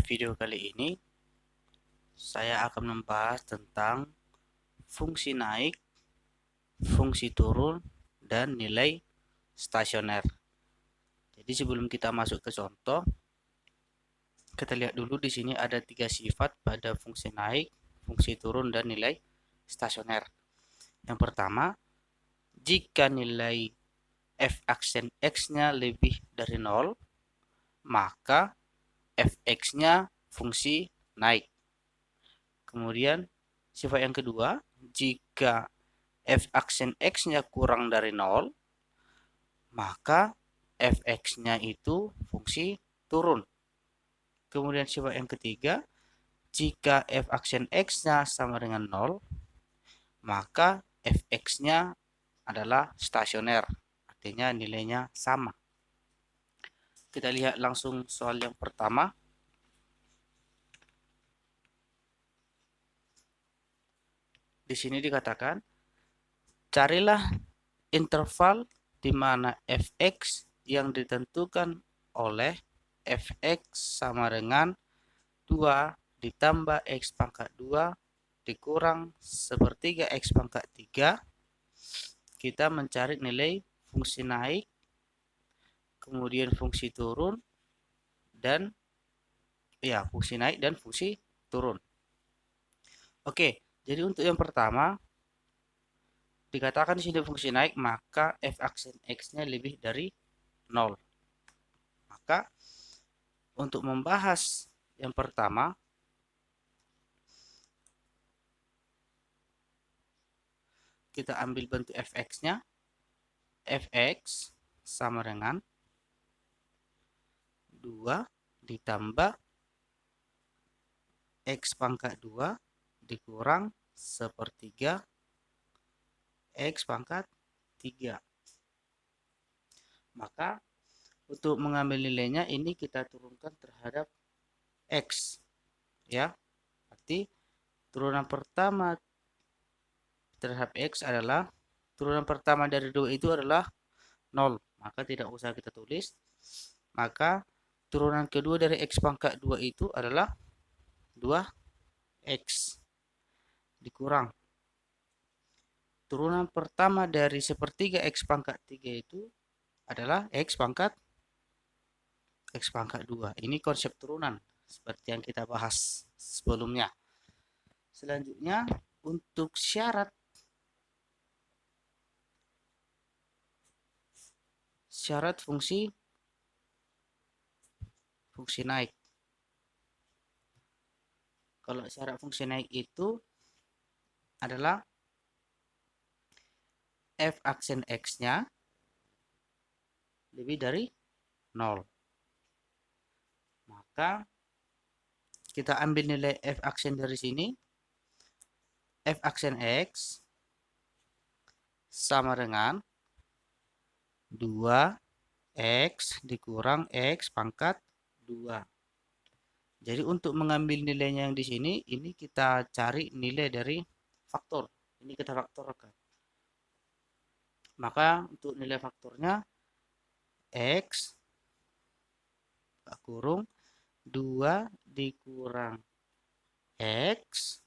video kali ini saya akan membahas tentang fungsi naik, fungsi turun, dan nilai stasioner. Jadi sebelum kita masuk ke contoh, kita lihat dulu di sini ada 3 sifat pada fungsi naik, fungsi turun, dan nilai stasioner. Yang pertama, jika nilai f aksen x-nya lebih dari 0, maka fx-nya fungsi naik. Kemudian sifat yang kedua, jika f aksen x-nya kurang dari 0, maka fx-nya itu fungsi turun. Kemudian sifat yang ketiga, jika f aksen x-nya sama dengan 0, maka fx-nya adalah stasioner, artinya nilainya sama. Kita lihat langsung soal yang pertama. Di sini dikatakan, carilah interval di mana fx yang ditentukan oleh fx sama dengan 2 ditambah x pangkat 2 dikurang sepertiga x pangkat 3. Kita mencari nilai fungsi naik, kemudian fungsi turun, dan fungsi naik dan fungsi turun. Oke, jadi untuk yang pertama dikatakan di sini fungsi naik, maka f aksen x-nya lebih dari 0. Maka untuk membahas yang pertama, kita ambil bentuk fx-nya. Fx sama dengan 2 ditambah x pangkat 2 dikurang sepertiga x pangkat 3. Maka untuk mengambil nilainya ini kita turunkan terhadap x, ya. Berarti turunan pertama terhadap x adalah, turunan pertama dari 2 itu adalah 0, maka tidak usah kita tulis. Maka turunan kedua dari x pangkat 2 itu adalah 2x dikurang turunan pertama dari sepertiga x pangkat 3 itu adalah x pangkat 2. Ini konsep turunan seperti yang kita bahas sebelumnya. Selanjutnya untuk syarat fungsi naik. Kalau syarat fungsi naik itu adalah f aksen x-nya lebih dari 0. Maka kita ambil nilai f aksen dari sini. F aksen x sama dengan 2x dikurang x pangkat 2. Jadi untuk mengambil nilainya yang di sini, ini kita cari nilai dari faktor. Ini kita faktorkan. Maka untuk nilai faktornya x kurung 2 dikurang x.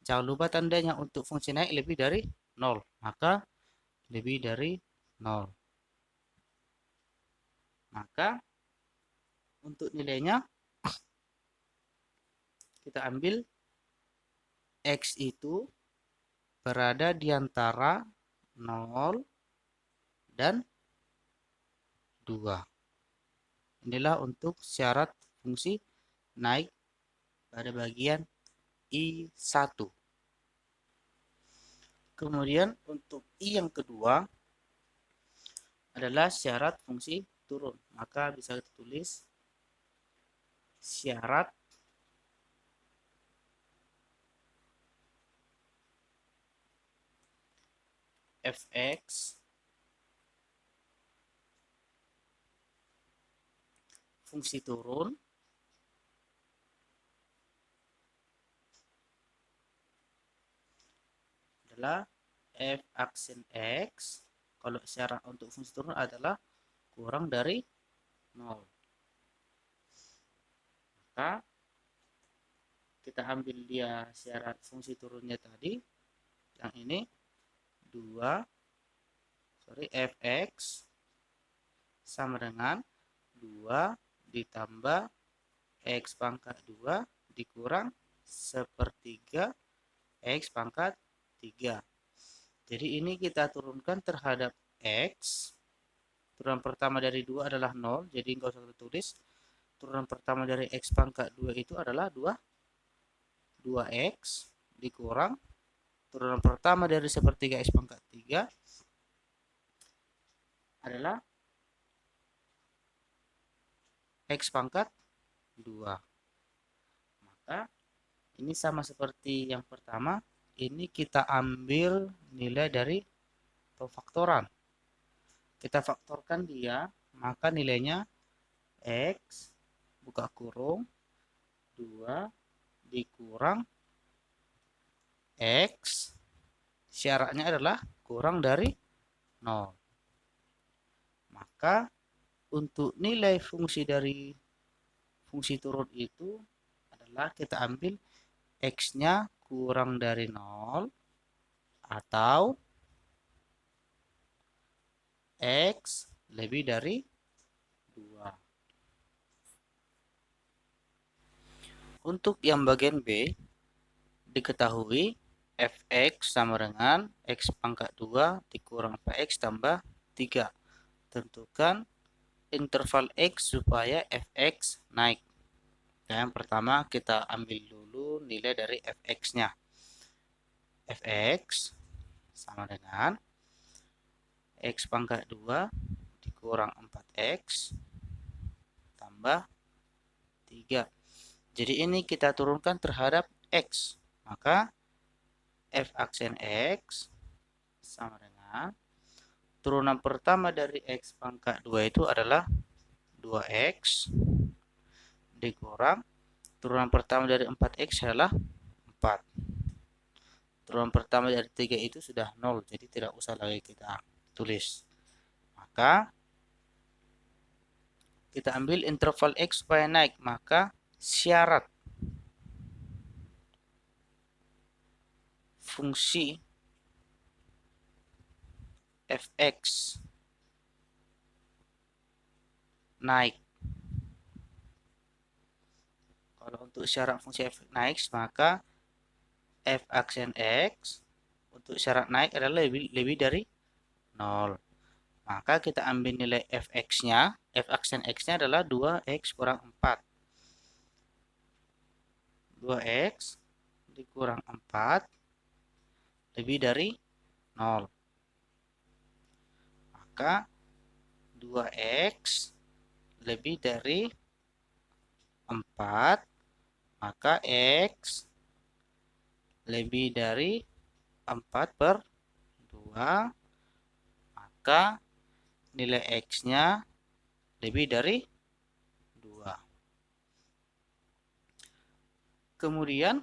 Jangan lupa tandanya untuk fungsi naik lebih dari 0. Maka lebih dari 0. Maka untuk nilainya kita ambil x itu berada di antara 0 dan 2. Inilah untuk syarat fungsi naik pada bagian I1. Kemudian untuk I yang kedua adalah syarat fungsi turun. Maka bisa kita tulis syarat fx fungsi turun adalah f aksen x, kalau syarat untuk fungsi turun adalah kurang dari 0. Maka kita ambil dia syarat fungsi turunnya tadi, yang ini 2 fx sama dengan 2 ditambah x pangkat 2 dikurang sepertiga x pangkat 3. Jadi ini kita turunkan terhadap x. Turunan pertama dari 2 adalah 0, jadi nggak usah kita tulis. Turunan pertama dari x pangkat 2 itu adalah 2x dikurang turunan pertama dari sepertiga x pangkat 3 adalah x pangkat 2. Maka ini sama seperti yang pertama, ini kita ambil nilai dari faktoran. Kita faktorkan dia, maka nilainya x buka kurung 2 dikurang x, syaratnya adalah kurang dari 0. Maka untuk nilai fungsi dari fungsi turun itu adalah kita ambil x-nya kurang dari 0 atau x lebih dari 2. Untuk yang bagian B, diketahui fx sama dengan x pangkat 2 dikurang px tambah 3. Tentukan interval x supaya fx naik. Yang pertama kita ambil dulu nilai dari fx-nya. Fx sama dengan x pangkat 2 dikurang 4x tambah 3. Jadi ini kita turunkan terhadap x. Maka f aksen x sama dengan turunan pertama dari x pangkat 2 itu adalah 2x dikurang turunan pertama dari 4x adalah 4. Turunan pertama dari 3 itu sudah 0, jadi tidak usah lagi kita tulis. Maka kita ambil interval x supaya naik, maka syarat fungsi fx naik. Kalau untuk syarat fungsi f naik, maka f aksen x untuk syarat naik adalah lebih dari 0. Maka kita ambil nilai fx-nya, f aksen x-nya adalah 2x kurang 4. 2x dikurang 4 lebih dari 0. Maka 2x lebih dari 4, maka x lebih dari 4/2, maka nilai x-nya lebih dari 2. Kemudian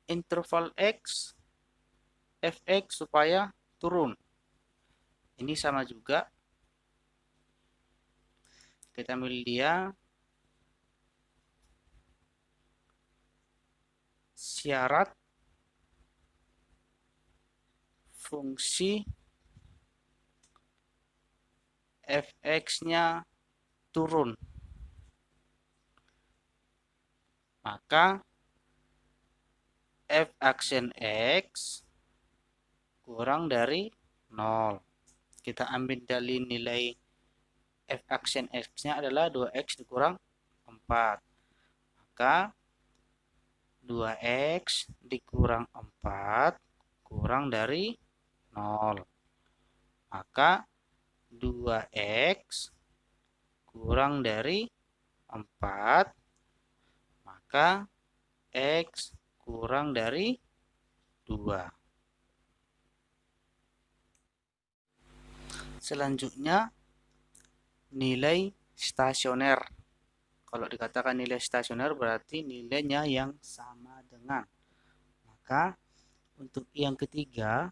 interval x fx supaya turun. Ini sama juga. Kita ambil dia syarat fungsi fx-nya turun. Maka f aksen x kurang dari 0. Kita ambil dari nilai f aksen x-nya adalah 2x dikurang 4. Maka 2x dikurang 4 kurang dari 0. Maka 2x kurang dari 4, maka x kurang dari 2. Selanjutnya nilai stasioner. Kalau dikatakan nilai stasioner berarti nilainya yang sama dengan. Maka untuk yang ketiga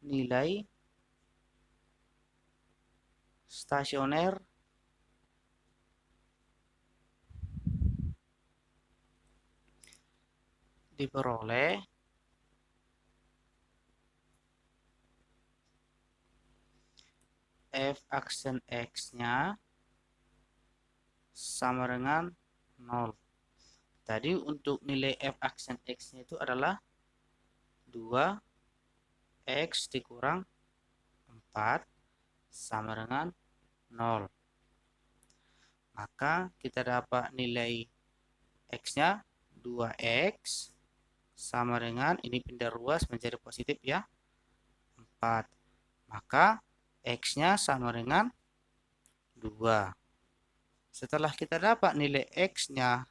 nilai stasioner diperoleh f aksen x-nya sama dengan 0. Tadi untuk nilai f aksen x-nya itu adalah 2x dikurang 4 sama dengan 0. Maka kita dapat nilai x-nya 2x sama dengan, ini pindah ruas menjadi positif ya, 4. Maka x-nya sama dengan 2. Setelah kita dapat nilai x-nya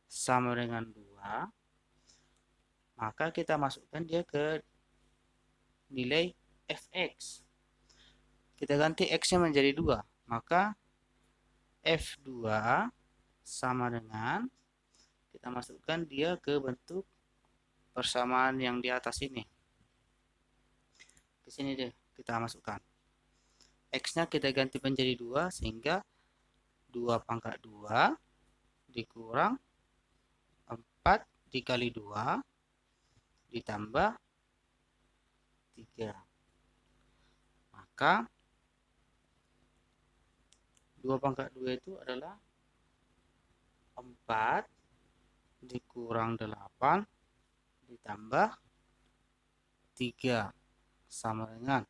sama dengan 2, maka kita masukkan dia ke nilai fx. Kita ganti x-nya menjadi 2. Maka f2 sama dengan, kita masukkan dia ke bentuk persamaan yang di atas ini. Di sini deh kita masukkan. X-nya kita ganti menjadi 2 sehingga 2 pangkat 2 dikurang 4 dikali 2 ditambah 3. Maka 2 pangkat 2 itu adalah 4 dikurang 8 ditambah 3 sama dengan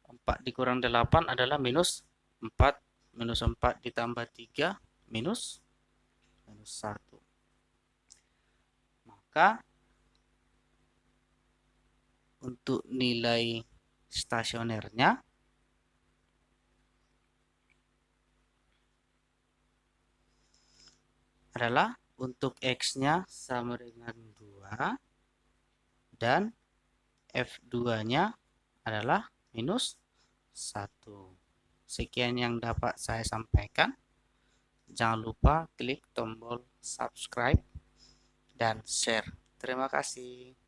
4 dikurang 8 adalah minus 4. Minus 4 ditambah 3 minus 1. Maka untuk nilai stasionernya adalah untuk x-nya sama dengan 2 dan f2-nya adalah minus 1. Sekian yang dapat saya sampaikan. Jangan lupa klik tombol subscribe dan share. Terima kasih.